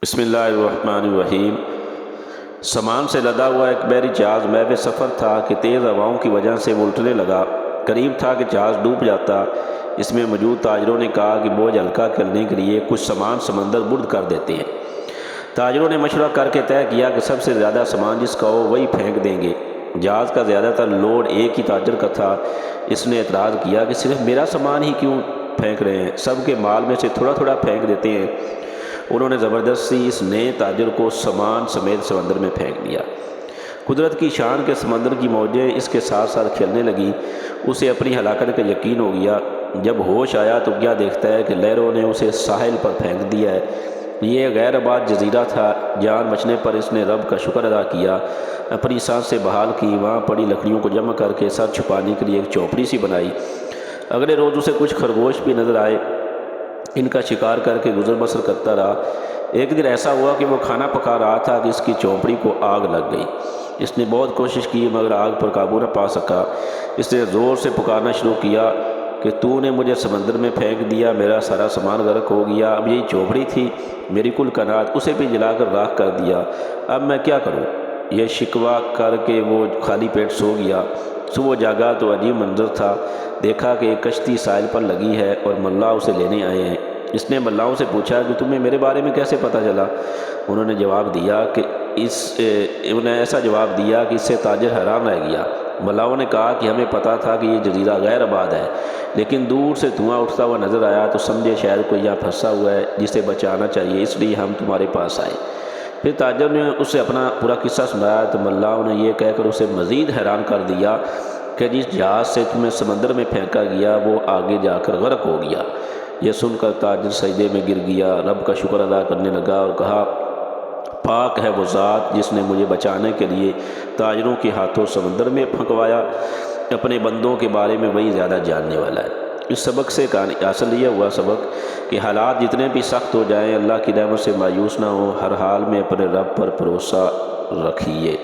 بسم اللہ الرحمن الرحیم۔ سامان سے لدا ہوا ایک بحری جہاز محو سفر تھا کہ تیز ہواؤں کی وجہ سے وہ الٹنے لگا۔ قریب تھا کہ جہاز ڈوب جاتا۔ اس میں موجود تاجروں نے کہا کہ بوجھ ہلکا کرنے کے لیے کچھ سامان سمندر برد کر دیتے ہیں۔ تاجروں نے مشورہ کر کے طے کیا کہ سب سے زیادہ سامان جس کا ہو وہی پھینک دیں گے۔ جہاز کا زیادہ تر لوڈ ایک ہی تاجر کا تھا۔ اس نے اعتراض کیا کہ صرف میرا سامان ہی کیوں پھینک رہے ہیں، سب کے مال میں سے تھوڑا تھوڑا پھینک دیتے ہیں۔ انہوں نے زبردستی اس نئے تاجر کو سامان سمیت سمندر میں پھینک دیا۔ قدرت کی شان کے سمندر کی موجیں اس کے ساتھ ساتھ کھیلنے لگیں۔ اسے اپنی ہلاکت کا یقین ہو گیا۔ جب ہوش آیا تو کیا دیکھتا ہے کہ لہروں نے اسے ساحل پر پھینک دیا ہے۔ یہ غیر آباد جزیرہ تھا۔ جان بچنے پر اس نے رب کا شکر ادا کیا، اپنی سانسیں بحال کی، وہاں پڑی لکڑیوں کو جمع کر کے سر چھپانے کے لیے ایک چوپڑی سی بنائی۔ اگلے روز اسے کچھ خرگوش بھی نظر آئے۔ ان کا شکار کر کے گزر بسر کرتا رہا۔ ایک دن ایسا ہوا کہ وہ کھانا پکا رہا تھا کہ اس کی چوپڑی کو آگ لگ گئی۔ اس نے بہت کوشش کی مگر آگ پر قابو نہ پا سکا۔ اس نے زور سے پکارنا شروع کیا کہ تو نے مجھے سمندر میں پھینک دیا، میرا سارا سامان غرق ہو گیا، اب یہی چوپڑی تھی میری کل کائنات، اسے بھی جلا کر راکھ کر دیا، اب میں کیا کروں؟ یہ شکوہ کر کے وہ خالی پیٹ سو گیا۔ صبح جاگا تو عجیب منظر تھا۔ دیکھا کہ ایک کشتی ساحل پر لگی ہے اور ملا اسے لینے آئے ہیں۔ اس نے ملاؤں سے پوچھا کہ تمہیں میرے بارے میں کیسے پتہ چلا؟ انہوں نے ایسا جواب دیا کہ اس سے تاجر حیران رہ گیا۔ ملاؤں نے کہا کہ ہمیں پتہ تھا کہ یہ جزیرہ غیر آباد ہے، لیکن دور سے دھواں اٹھتا ہوا نظر آیا تو سمجھے شاید کوئی یہاں پھنسا ہوا ہے جسے بچانا چاہیے، اس لیے ہم تمہارے پاس آئے۔ پھر تاجر نے اسے اپنا پورا قصہ سنایا تو ملاؤں نے یہ کہہ کر اسے مزید حیران کر دیا کہ جس جہاز سے تمہیں سمندر میں پھینکا گیا وہ آگے جا کر غرق ہو گیا۔ یہ سن کر تاجر سجدے میں گر گیا، رب کا شکر ادا کرنے لگا اور کہا، پاک ہے وہ ذات جس نے مجھے بچانے کے لیے تاجروں کے ہاتھوں سمندر میں پھنکوایا، اپنے بندوں کے بارے میں وہی زیادہ جاننے والا ہے۔ اس سبق سے حاصل یہ ہوا سبق کہ حالات جتنے بھی سخت ہو جائیں، اللہ کی رحمت سے مایوس نہ ہو، ہر حال میں اپنے رب پر بھروسہ رکھیے۔